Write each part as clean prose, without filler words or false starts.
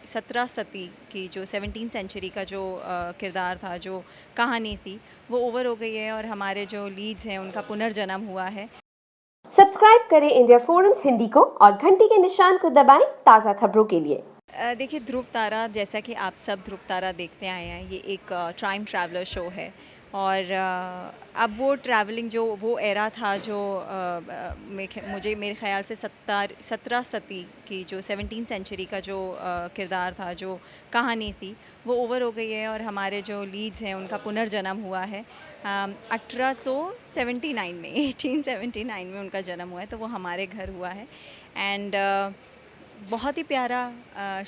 17 सती की जो 17 सेंचुरी का जो किरदार था, जो कहानी थी, वो ओवर हो गई है और हमारे जो लीड्स हैं उनका पुनर्जन्म हुआ है। सब्सक्राइब करें इंडिया फोरम्स हिंदी को और घंटी के निशान को दबाएं ताज़ा खबरों के लिए। देखिए, ध्रुव तारा, जैसा कि आप सब ध्रुव तारा देखते आए हैं, ये एक टाइम ट्रैवलर शो है और अब वो ट्रैवलिंग जो वो एरा था जो मुझे मेरे ख़्याल से 17 सती की जो 17 सेंचुरी का जो किरदार था, जो कहानी थी, वो ओवर हो गई है और हमारे जो लीड्स हैं उनका पुनर्जन्म हुआ है 1879 में 1879 में उनका जन्म हुआ है, तो वो हमारे घर हुआ है। एंड बहुत ही प्यारा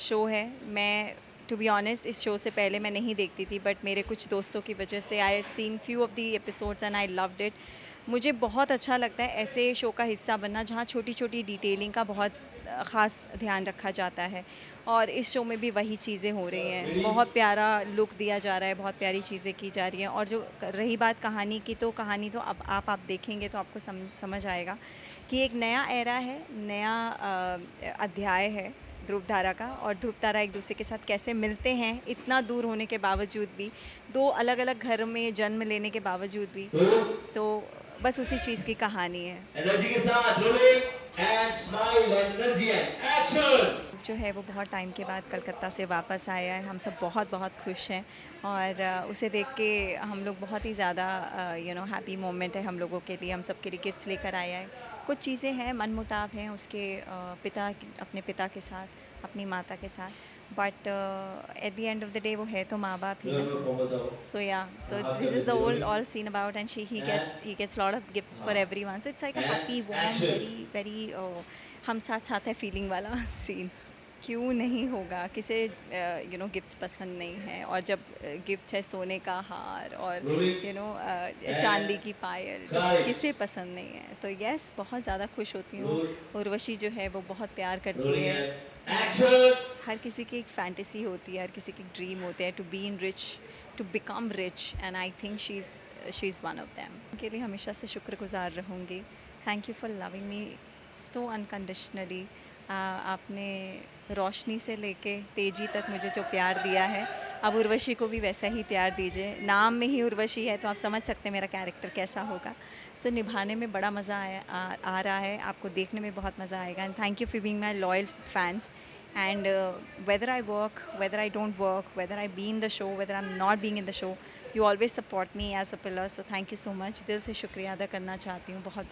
शो है। मैं टू बी ऑनेस्ट इस शो से पहले मैं नहीं देखती थी, बट मेरे कुछ दोस्तों की वजह से I have seen few of the episodes and I loved it. मुझे बहुत अच्छा लगता है ऐसे शो का हिस्सा बनना जहाँ छोटी छोटी डिटेलिंग का बहुत ख़ास ध्यान रखा जाता है, और इस शो में भी वही चीज़ें हो रही हैं। बहुत प्यारा लुक दिया जा रहा है, बहुत प्यारी चीज़ें की जा रही हैं। और जो रही बात कहानी की, तो कहानी तो अब आप देखेंगे तो आपको समझ आएगा कि एक नया एरा है, नया अध्याय है ध्रुव तारा का, और ध्रुव तारा एक दूसरे के साथ कैसे मिलते हैं, इतना दूर होने के बावजूद भी, दो अलग अलग घर में जन्म लेने के बावजूद भी। तो बस उसी चीज़ की कहानी है। एनर्जी के साथ rolling and smile energy and action. जो है वो बहुत टाइम के बाद कलकत्ता से वापस आया है। हम सब बहुत बहुत खुश हैं और उसे देख के हम लोग बहुत ही ज़्यादा हैप्पी मोमेंट है हम लोगों के लिए। हम सब के लिए गिफ्ट्स लेकर आया है। कुछ चीज़ें हैं मनमुटाव हैं उसके अपने पिता के साथ, अपनी माता के साथ, but at the end of the day वो है तो माँ बाप ही ना। So this is the all scene about, and he gets lot of gifts for everyone. So it's like a happy warm very very हम साथ साथ है फीलिंग वाला सीन। क्यों नहीं होगा, किसे गिफ्ट्स पसंद नहीं है, और जब गिफ्ट है सोने का हार और चांदी की पायल, तो किसे पसंद नहीं है। तो यस, बहुत ज़्यादा खुश होती हूँ। उर्वशी जो है वो बहुत प्यार करती है। हर किसी की एक फैंटेसी होती है, हर किसी की ड्रीम होते हैं to be in rich, to become rich, and I think she is one of them. उनके लिए हमेशा से शुक्रगुजार रहूँगी। Thank you for loving me so unconditionally. आपने रोशनी से लेके तेजी तक मुझे जो प्यार दिया है, अब उर्वशी को भी वैसा ही प्यार दीजिए। नाम में ही उर्वशी है तो आप समझ सकते हैं मेरा कैरेक्टर कैसा होगा। सो निभाने में बड़ा मज़ा आ रहा है, आपको देखने में बहुत मज़ा आएगा। And thank you for being my loyal fans. And whether I work, whether I don't work, whether I be in the show, whether I'm not being in the show, you always support me as a pillar. So thank you so much. दिल से शुक्रिया अदा करना चाहती हूँ। बहुत